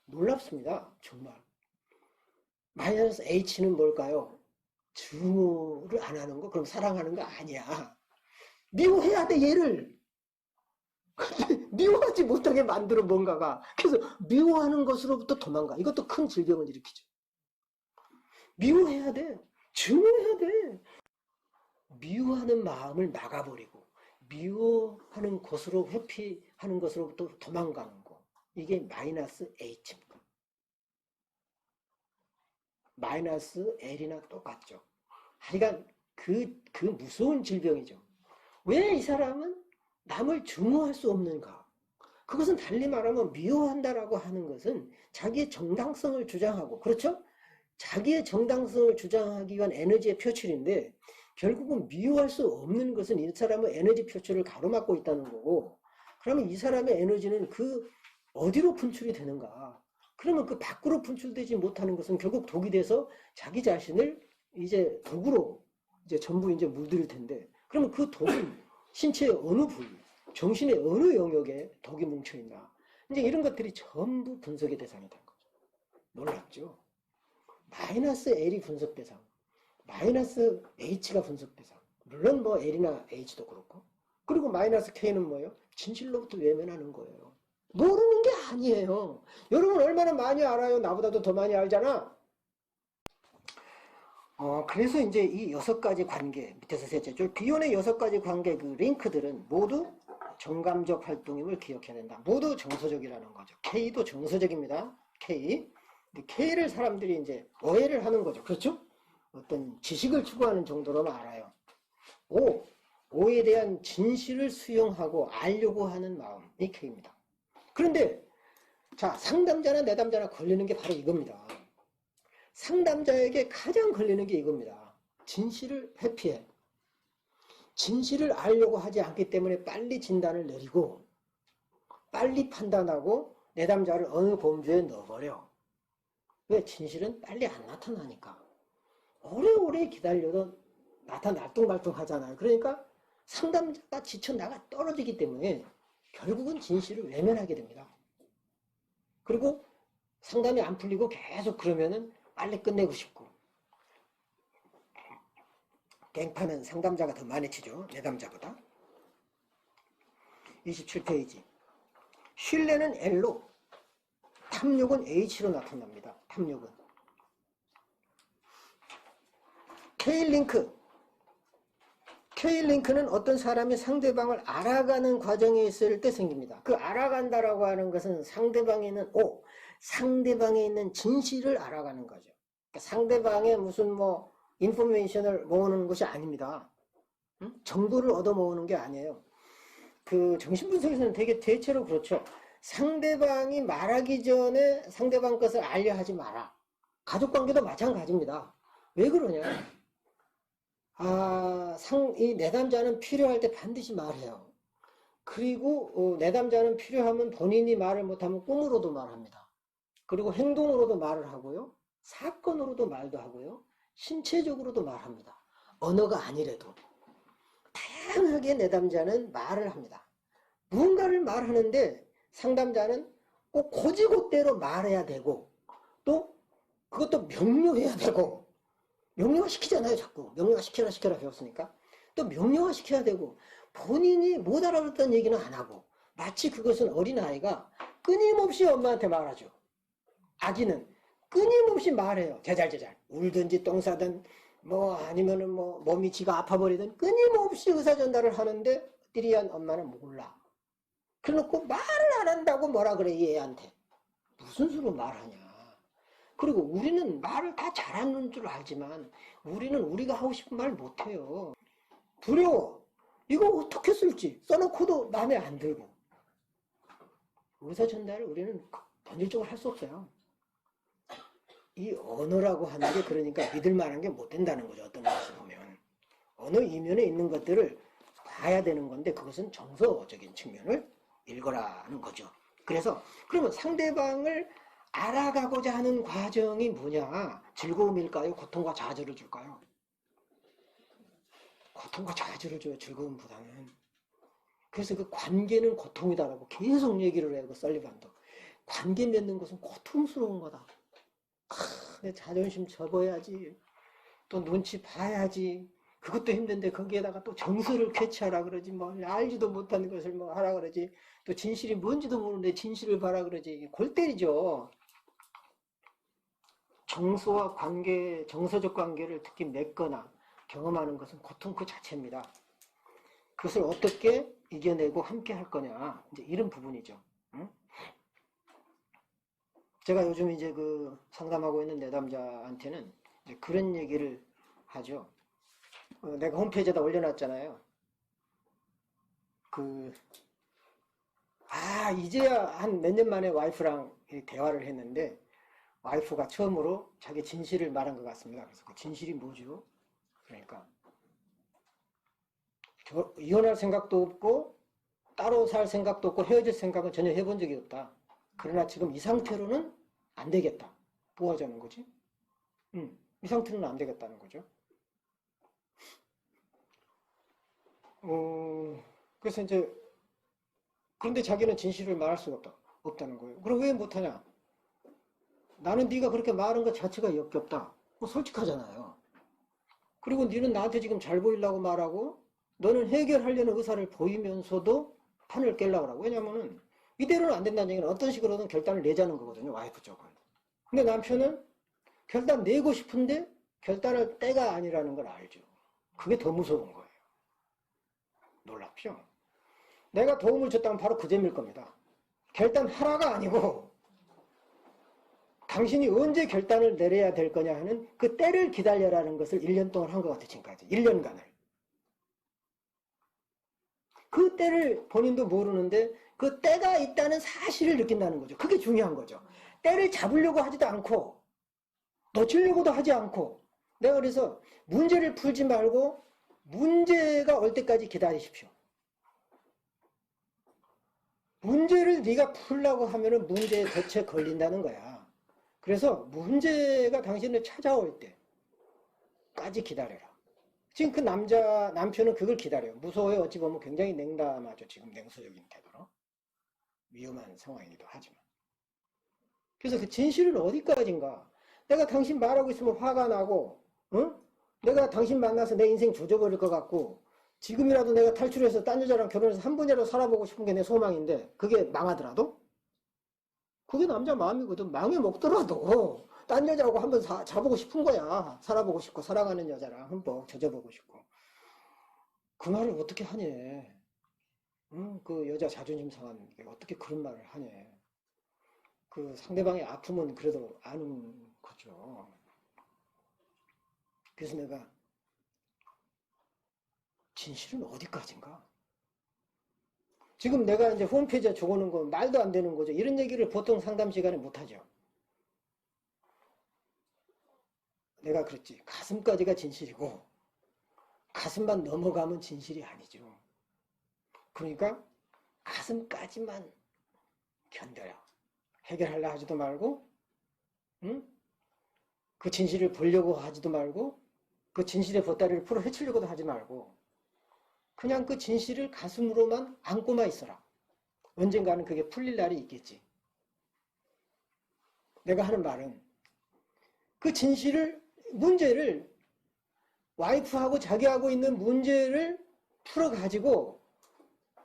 놀랍습니다. 정말. 마이너스 H는 뭘까요? 증오를 안 하는 거? 그럼 사랑하는 거 아니야. 미워해야 돼, 얘를. 미워하지 못하게 만들어 뭔가가. 그래서 미워하는 것으로부터 도망가. 이것도 큰 질병을 일으키죠. 미워해야 돼. 증오해야 돼. 미워하는 마음을 막아버리고 미워하는 것으로 회피하는 것으로부터 도망가는 거. 이게 마이너스 H입니다. 마이너스 L이나 똑같죠. 하여간 그 무서운 질병이죠. 왜 이 사람은 남을 증오할 수 없는가? 그것은 달리 말하면 미워한다라고 하는 것은 자기의 정당성을 주장하고, 그렇죠? 자기의 정당성을 주장하기 위한 에너지의 표출인데 결국은 미워할 수 없는 것은 이 사람의 에너지 표출을 가로막고 있다는 거고, 그러면 이 사람의 에너지는 그 어디로 분출이 되는가? 그러면 그 밖으로 분출되지 못하는 것은 결국 독이 돼서 자기 자신을 이제 독으로 이제 전부 이제 물들 텐데, 그러면 그 독은 신체의 어느 부위, 정신의 어느 영역에 독이 뭉쳐 있나? 이제 이런 것들이 전부 분석의 대상이 된 거죠. 놀랍죠? 마이너스 L이 분석 대상, 마이너스 H가 분석 대상. 물론 뭐 L이나 H도 그렇고. 그리고 마이너스 K는 뭐예요? 진실로부터 외면하는 거예요. 모르는 게 아니에요. 여러분 얼마나 많이 알아요? 나보다도 더 많이 알잖아. 그래서 이제 이 6가지 관계, 밑에서 셋째 줄, 비혼의 6가지 관계 그 링크들은 모두 정감적 활동임을 기억해야 된다. 모두 정서적이라는 거죠. K도 정서적입니다. K. K를 사람들이 이제 오해를 하는 거죠. 그렇죠? 어떤 지식을 추구하는 정도로는 알아요. O에 대한 진실을 수용하고 알려고 하는 마음이 K입니다. 그런데 자, 상담자나 내담자나 걸리는 게 바로 이겁니다. 상담자에게 가장 걸리는 게 이겁니다. 진실을 회피해. 진실을 알려고 하지 않기 때문에 빨리 진단을 내리고 빨리 판단하고 내담자를 어느 범주에 넣어버려. 왜? 진실은 빨리 안 나타나니까. 오래오래 기다려도 날뚱말뚱 하잖아요. 그러니까 상담자가 지쳐 나가 떨어지기 때문에 결국은 진실을 외면하게 됩니다. 그리고 상담이 안 풀리고 계속 그러면은 빨리 끝내고 싶고. 갱판은 상담자가 더 많이 치죠. 내담자보다. 27페이지. 신뢰는 L로, 탐욕은 H로 나타납니다. 탐욕은. K링크. K링크는 어떤 사람이 상대방을 알아가는 과정에 있을 때 생깁니다. 그 알아간다라고 하는 것은 상대방에 있는 상대방에 있는 진실을 알아가는 거죠. 그러니까 상대방의 무슨 인포메이션을 모으는 것이 아닙니다. 정보를 얻어 모으는 게 아니에요. 그 정신분석에서는 되게 대체로 그렇죠. 상대방이 말하기 전에 상대방 것을 알려 하지 마라. 가족관계도 마찬가지입니다. 왜 그러냐? 이 내담자는 필요할 때 반드시 말해요. 그리고 내담자는 필요하면 본인이 말을 못하면 꿈으로도 말합니다. 그리고 행동으로도 말을 하고요. 사건으로도 말도 하고요. 신체적으로도 말합니다. 언어가 아니래도. 다양하게 내담자는 말을 합니다. 무언가를 말하는데 상담자는 꼭 고지고대로 말해야 되고 또 그것도 명료해야 되고 명령화 시키잖아요. 자꾸 명령화 시켜라 배웠으니까 또 명령화 시켜야 되고 본인이 못 알아듣던 얘기는 안 하고 마치 그것은 어린아이가 끊임없이 엄마한테 말하죠. 아기는 끊임없이 말해요. 제잘제잘 울든지 똥 싸든 아니면은 몸이 지가 아파버리든 끊임없이 의사전달을 하는데 띠리한 엄마는 몰라. 그래놓고 말을 안 한다고 뭐라 그래 이 애한테. 무슨 수로 말하냐. 그리고 우리는 말을 다 잘하는 줄 알지만 우리는 우리가 하고 싶은 말 못해요. 두려워. 이거 어떻게 쓸지 써놓고도 마음에 안 들고. 의사전달을 우리는 본질적으로 할 수 없어요. 이 언어라고 하는 게 그러니까 믿을 만한 게 못 된다는 거죠. 어떤 것을 보면. 언어 이면에 있는 것들을 봐야 되는 건데 그것은 정서적인 측면을 읽어라는 거죠. 그래서 그러면 상대방을 알아가고자 하는 과정이 뭐냐? 즐거움일까요? 고통과 좌절을 줄까요? 고통과 좌절을 줘요. 즐거움보다는. 그래서 그 관계는 고통이다라고 계속 얘기를 해요. 그 설리반도. 관계 맺는 것은 고통스러운 거다. 내 자존심 접어야지. 또 눈치 봐야지. 그것도 힘든데 거기에다가 또 정서를 캐치하라 그러지. 뭐 알지도 못하는 것을 뭐 하라 그러지. 또 진실이 뭔지도 모르는데 진실을 봐라 그러지. 골 때리죠. 정서와 관계, 정서적 관계를 특히 맺거나 경험하는 것은 고통 그 자체입니다. 그것을 어떻게 이겨내고 함께 할 거냐. 이제 이런 부분이죠. 응? 제가 요즘 이제 그 상담하고 있는 내담자한테는 이제 그런 얘기를 하죠. 내가 홈페이지에다 올려놨잖아요. 이제야 한 몇 년 만에 와이프랑 대화를 했는데, 와이프가 처음으로 자기 진실을 말한 것 같습니다. 그래서 그 진실이 뭐죠? 그러니까, 이혼할 생각도 없고, 따로 살 생각도 없고, 헤어질 생각은 전혀 해본 적이 없다. 그러나 지금 이 상태로는 안 되겠다. 뭐 하자는 거지? 이 상태로는 안 되겠다는 거죠. 그래서 이제, 그런데 자기는 진실을 말할 수가 없다는 거예요. 그럼 왜 못하냐? 나는 네가 그렇게 말한 것 자체가 역겹다. 뭐 솔직하잖아요. 그리고 너는 나한테 지금 잘 보이려고 말하고 너는 해결하려는 의사를 보이면서도 판을 깨려고 하고. 왜냐면은 이대로는 안 된다는 얘기는 어떤 식으로든 결단을 내자는 거거든요. 와이프 쪽은. 근데 남편은 결단 내고 싶은데 결단할 때가 아니라는 걸 알죠. 그게 더 무서운 거예요. 놀랍죠? 내가 도움을 줬다면 바로 그 점일 겁니다. 결단하라가 아니고 당신이 언제 결단을 내려야 될 거냐 하는 그 때를 기다려라는 것을 1년 동안 한 것 같아요. 지금까지. 1년간을. 그 때를 본인도 모르는데 그 때가 있다는 사실을 느낀다는 거죠. 그게 중요한 거죠. 때를 잡으려고 하지도 않고 놓치려고도 하지 않고 내가 그래서 문제를 풀지 말고 문제가 올 때까지 기다리십시오. 문제를 네가 풀려고 하면은 문제에 덫에 걸린다는 거야. 그래서 문제가 당신을 찾아올 때까지 기다려라. 지금 그 남편은 그걸 기다려요. 무서워요. 어찌 보면 굉장히 냉담하죠. 지금 냉소적인 태도로. 위험한 상황이기도 하지만. 그래서 그 진실은 어디까지인가? 내가 당신 말하고 있으면 화가 나고, 응? 내가 당신 만나서 내 인생 조져버릴 것 같고, 지금이라도 내가 탈출해서 딴 여자랑 결혼해서 한 번이라도 살아보고 싶은 게 내 소망인데, 그게 망하더라도? 그게 남자 마음이거든. 망해 먹더라도, 딴 여자하고 한번 자보고 싶은 거야. 살아보고 싶고, 사랑하는 여자랑 한번 조져보고 싶고. 그 말을 어떻게 하냐. 응? 그 여자 자존심 상한 게 어떻게 그런 말을 하냐. 그 상대방의 아픔은 그래도 아는 거죠. 그래서 내가 진실은 어디까지인가? 지금 내가 이제 홈페이지에 적어놓은 건 말도 안 되는 거죠. 이런 얘기를 보통 상담 시간에 못하죠. 내가 그랬지. 가슴까지가 진실이고 가슴만 넘어가면 진실이 아니죠. 그러니까 가슴까지만 견뎌요. 해결하려 하지도 말고, 응? 그 진실을 보려고 하지도 말고, 그 진실의 보따리를 풀어 헤치려고도 하지 말고, 그냥 그 진실을 가슴으로만 안고만 있어라. 언젠가는 그게 풀릴 날이 있겠지. 내가 하는 말은 그 진실을, 문제를, 와이프하고 자기하고 있는 문제를 풀어가지고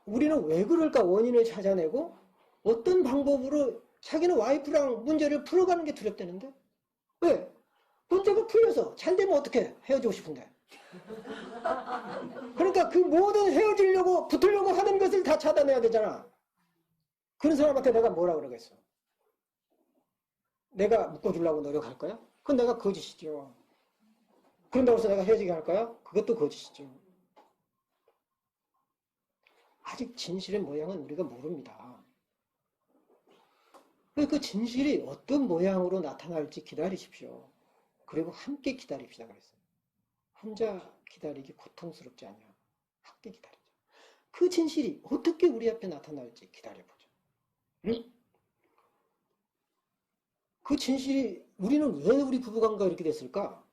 우리는 왜 그럴까 원인을 찾아내고 어떤 방법으로 자기는 와이프랑 문제를 풀어가는 게 두렵다는데? 왜? 문제가 풀려서 잘 되면 어떻게 헤어지고 싶은데? 그러니까 그 모든 헤어지려고 붙으려고 하는 것을 다 차단해야 되잖아. 그런 사람한테 내가 뭐라 그러겠어? 내가 묶어주려고 노력할 거야? 그건 내가 거짓이죠. 그런다고 해서 내가 헤어지게 할 거야? 그것도 거짓이죠. 아직 진실의 모양은 우리가 모릅니다. 그 진실이 어떤 모양으로 나타날지 기다리십시오. 그리고 함께 기다립시다 그랬어요. 혼자 기다리기 고통스럽지 않냐. 함께 기다리자. 그 진실이 어떻게 우리 앞에 나타날지 기다려보자. 응? 그 진실이 우리는 왜 우리 부부관계가 이렇게 됐을까?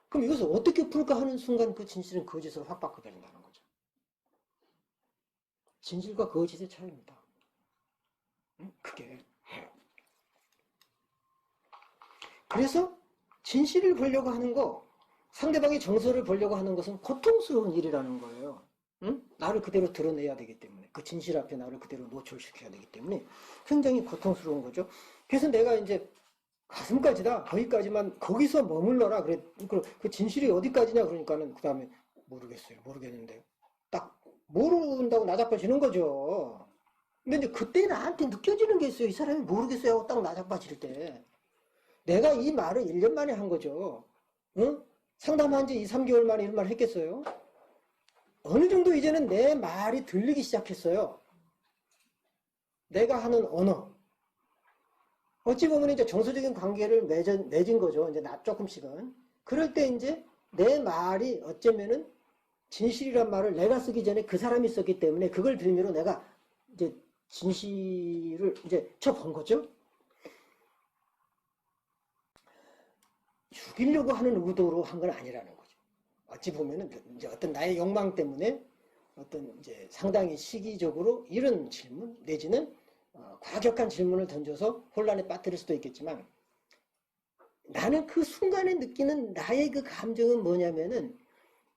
그럼 이것을 어떻게 풀까 하는 순간 그 진실은 거짓으로 확 바꿔버린다는 거죠. 진실과 거짓의 차이입니다. 응? 그게 그래서 진실을 보려고 하는 거, 상대방의 정서를 보려고 하는 것은 고통스러운 일이라는 거예요. 응? 나를 그대로 드러내야 되기 때문에, 그 진실 앞에 나를 그대로 노출시켜야 되기 때문에 굉장히 고통스러운 거죠. 그래서 내가 이제 가슴까지다, 거기까지만, 거기서 머물러라. 그래, 그 진실이 어디까지냐 그러니까는 그 다음에 모르겠어요. 모르겠는데. 딱 모른다고 나자빠지는 거죠. 근데 이제 그때 나한테 느껴지는 게 있어요. 이 사람이 모르겠어요 하고 딱 나자빠질 때. 내가 이 말을 1년 만에 한 거죠. 응? 상담한 지 2, 3개월 만에 이런 말 했겠어요? 어느 정도 이제는 내 말이 들리기 시작했어요. 내가 하는 언어. 어찌 보면 이제 정서적인 관계를 맺은 거죠. 이제 나 조금씩은. 그럴 때 이제 내 말이 어쩌면은 진실이란 말을 내가 쓰기 전에 그 사람이 썼기 때문에 그걸 빌미로 내가 이제 진실을 이제 쳐본 거죠. 죽이려고 하는 의도로 한 건 아니라는 거죠. 어찌 보면은 이제 어떤 나의 욕망 때문에 어떤 이제 상당히 시기적으로 이런 질문 내지는 과격한 질문을 던져서 혼란에 빠뜨릴 수도 있겠지만 나는 그 순간에 느끼는 나의 그 감정은 뭐냐면은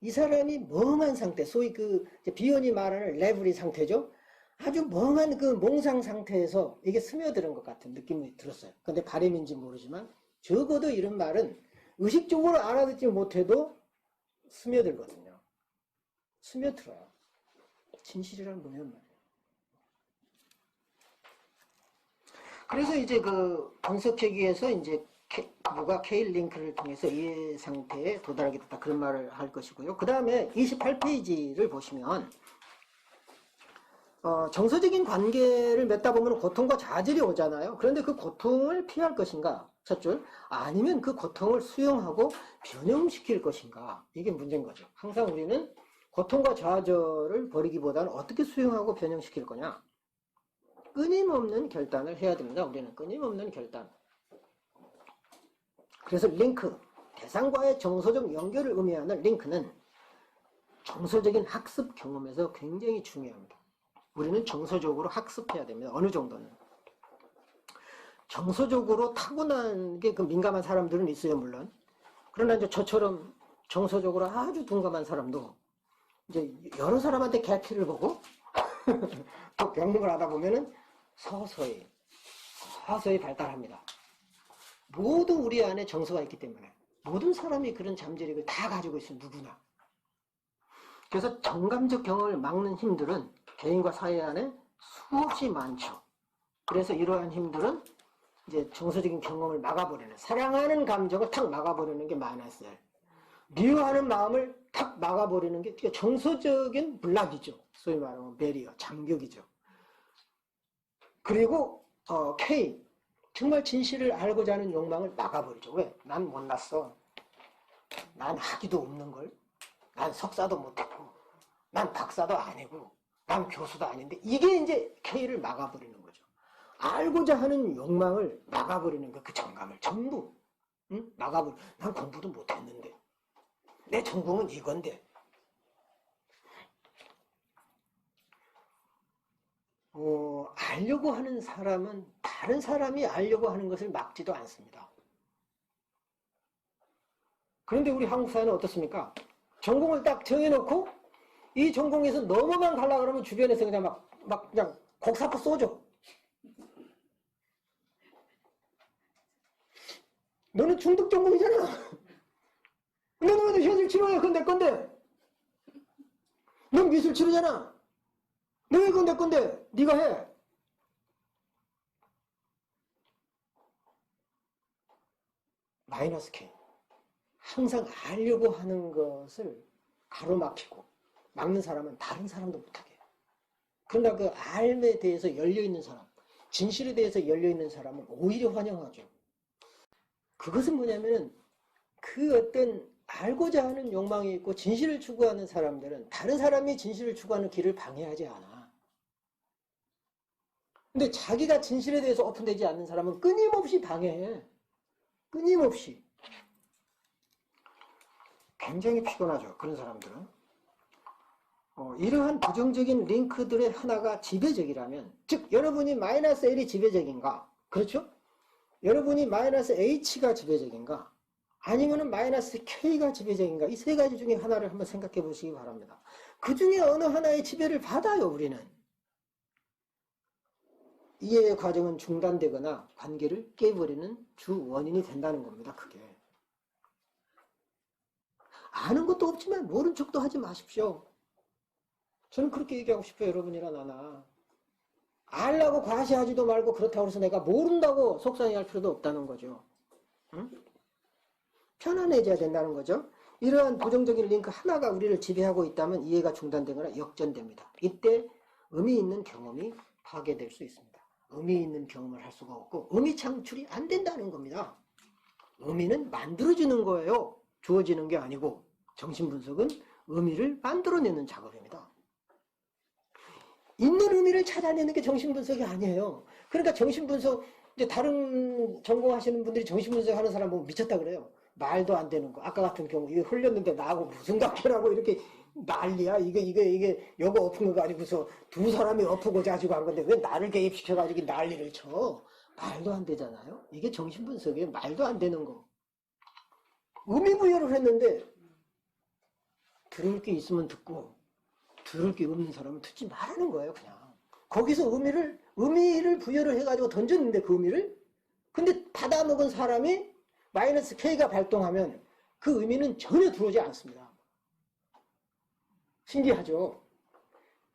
이 사람이 멍한 상태, 소위 그 비연이 말하는 레브리 상태죠. 아주 멍한 그 몽상 상태에서 이게 스며드는 것 같은 느낌이 들었어요. 근데 바람인지 모르지만 적어도 이런 말은 의식적으로 알아듣지 못해도 스며들거든요. 스며들어요. 진실이란 뭐냔 말이에요. 그래서 이제 그 분석회계에서 이제 누가 K링크를 통해서 이 상태에 도달하게 됐다. 그런 말을 할 것이고요. 그 다음에 28페이지를 보시면 정서적인 관계를 맺다 보면 고통과 좌절이 오잖아요. 그런데 그 고통을 피할 것인가? 첫 줄. 아니면 그 고통을 수용하고 변형시킬 것인가? 이게 문제인 거죠. 항상 우리는 고통과 좌절을 버리기보다는 어떻게 수용하고 변형시킬 거냐? 끊임없는 결단을 해야 됩니다. 우리는 끊임없는 결단. 그래서 링크, 대상과의 정서적 연결을 의미하는 링크는 정서적인 학습 경험에서 굉장히 중요합니다. 우리는 정서적으로 학습해야 됩니다. 어느 정도는. 정서적으로 타고난 게 그 민감한 사람들은 있어요, 물론. 그러나 이제 저처럼 정서적으로 아주 둔감한 사람도 이제 여러 사람한테 개피를 보고 또 병목을 하다 보면은 서서히 발달합니다. 모두 우리 안에 정서가 있기 때문에 모든 사람이 그런 잠재력을 다 가지고 있어요. 누구나. 그래서 정감적 경험을 막는 힘들은 개인과 사회 안에 수없이 많죠. 그래서 이러한 힘들은 이제 정서적인 경험을 막아버리는, 사랑하는 감정을 탁 막아버리는 게 마이너스예요. 미워하는 마음을 탁 막아버리는 게 정서적인 블락이죠. 소위 말하면 베리어, 장벽이죠. 그리고 K, 정말 진실을 알고자 하는 욕망을 막아버리죠. 왜? 난 못났어. 난 학위도 없는 걸. 난 석사도 못했고. 난 박사도 아니고. 난 교수도 아닌데. 이게 이제 K를 막아버리는 거죠. 알고자 하는 욕망을 막아버리는 거, 그 정감을 전부. 응? 막아버려. 난 공부도 못했는데. 내 전공은 이건데. 알려고 하는 사람은 다른 사람이 알려고 하는 것을 막지도 않습니다. 그런데 우리 한국 사회는 어떻습니까? 전공을 딱 정해놓고 이 전공에서 넘어만 가려고 그러면 주변에서 그냥 막 그냥 곡사포 쏘죠. 너는 중독 전공이잖아. 너는 왜 현실 치료해? 그건 내 건데. 넌 미술 치료잖아. 너 왜 그건 내 건데? 네가 해. 마이너스 K. 항상 알려고 하는 것을 가로막히고 막는 사람은 다른 사람도 못하게 해요. 그러나 그 알에 대해서 열려있는 사람, 진실에 대해서 열려있는 사람은 오히려 환영하죠. 그것은 뭐냐면은 그 어떤 알고자 하는 욕망이 있고 진실을 추구하는 사람들은 다른 사람이 진실을 추구하는 길을 방해하지 않아. 근데 자기가 진실에 대해서 오픈되지 않는 사람은 끊임없이 방해해. 끊임없이. 굉장히 피곤하죠. 그런 사람들은. 이러한 부정적인 링크들의 하나가 지배적이라면, 즉 여러분이 마이너스 L이 지배적인가? 그렇죠? 여러분이 마이너스 H가 지배적인가? 아니면은 마이너스 K가 지배적인가? 이 세 가지 중에 하나를 한번 생각해 보시기 바랍니다. 그 중에 어느 하나의 지배를 받아요, 우리는. 이해의 과정은 중단되거나 관계를 깨버리는 주 원인이 된다는 겁니다, 그게. 아는 것도 없지만 모른 척도 하지 마십시오. 저는 그렇게 얘기하고 싶어요, 여러분이나 나나. 알라고 과시하지도 말고 그렇다고 해서 내가 모른다고 속상해할 필요도 없다는 거죠. 응? 편안해져야 된다는 거죠. 이러한 부정적인 링크 하나가 우리를 지배하고 있다면 이해가 중단되거나 역전됩니다. 이때 의미 있는 경험이 파괴될 수 있습니다. 의미 있는 경험을 할 수가 없고 의미 창출이 안 된다는 겁니다. 의미는 만들어지는 거예요. 주어지는 게 아니고 정신분석은 의미를 만들어내는 작업입니다. 있는 의미를 찾아내는 게 정신분석이 아니에요. 그러니까 정신분석, 이제 다른 전공하시는 분들이 정신분석 하는 사람 보면 미쳤다 그래요. 말도 안 되는 거. 아까 같은 경우, 이게 흘렸는데 나하고 무슨 관계라고 이렇게 난리야. 이게 여거 엎은 거 아니고서 두 사람이 엎고 자지고 한 건데 왜 나를 개입시켜가지고 난리를 쳐. 말도 안 되잖아요. 이게 정신분석이에요. 말도 안 되는 거. 의미부여를 했는데 들을 게 있으면 듣고 들을 게 없는 사람은 듣지 말라는 거예요, 그냥. 거기서 의미를 부여를 해가지고 던졌는데 그 의미를. 근데 받아먹은 사람이 마이너스 K가 발동하면 그 의미는 전혀 들어오지 않습니다. 신기하죠?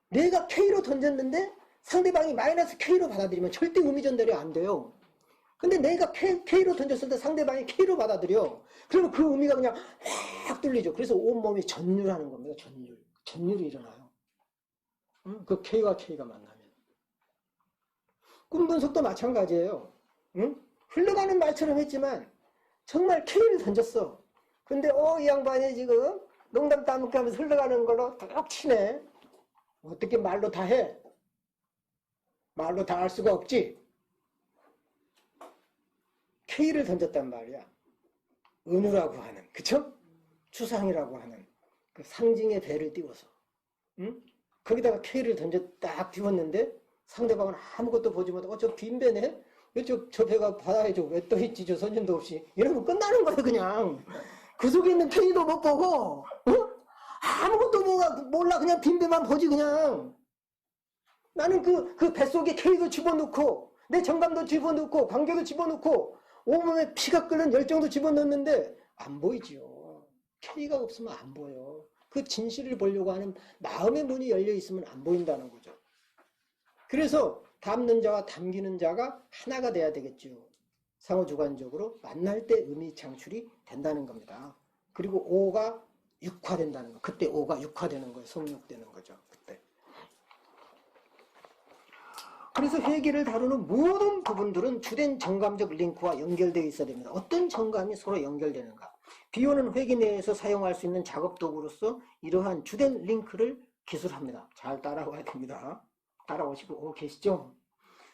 내가 K로 던졌는데 상대방이 마이너스 K로 받아들이면 절대 의미 전달이 안 돼요. 근데 내가 K로 던졌을 때 상대방이 K로 받아들여. 그러면 그 의미가 그냥 확 뚫리죠. 그래서 온몸이 전율하는 겁니다. 전율이 일어나요. 응? 그 K가 만나면. 꿈 분석도 마찬가지예요. 응? 흘러가는 말처럼 했지만 정말 K를 던졌어. 근데 이 양반이 지금 농담 따먹게 하면서 흘러가는 걸로 딱 치네. 어떻게 말로 다 해? 말로 다 할 수가 없지. K를 던졌단 말이야. 은우라고 하는, 그쵸? 추상이라고 하는 그 상징의 배를 띄워서. 응? 거기다가 K를 딱 띄웠는데 상대방은 아무것도 보지 못하고 저 빈배네? 저 배가 바다에 왜 떠 있지? 저 선진도 없이. 이러면 끝나는 거예요, 그냥. 그 속에 있는 K도 못 보고, 아무것도 몰라. 그냥 빈배만 보지, 그냥. 나는 그 뱃속에 K도 집어넣고, 내 정감도 집어넣고, 관계도 집어넣고, 온몸에 피가 끓는 열정도 집어넣는데, 안 보이지요. K가 없으면 안 보여. 그 진실을 보려고 하는 마음의 문이 열려 있으면 안 보인다는 거죠. 그래서 담는 자와 담기는 자가 하나가 돼야 되겠죠. 상호주관적으로 만날 때 의미 창출이 된다는 겁니다. 그리고 오가 육화된다는 거. 그때 오가 육화되는 거예요. 성육되는 거죠. 그때. 그래서 회계를 다루는 모든 부분들은 주된 정감적 링크와 연결되어 있어야 됩니다. 어떤 정감이 서로 연결되는가. 비오는 회계 내에서 사용할 수 있는 작업 도구로서 이러한 주된 링크를 기술합니다. 잘 따라와야 됩니다. 따라오시고 계시죠?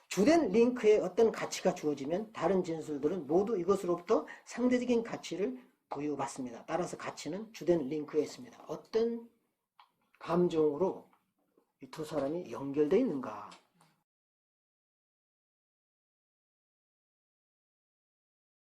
주된 링크에 어떤 가치가 주어지면 다른 진술들은 모두 이것으로부터 상대적인 가치를 부여받습니다. 따라서 가치는 주된 링크에 있습니다. 어떤 감정으로 이 두 사람이 연결되어 있는가.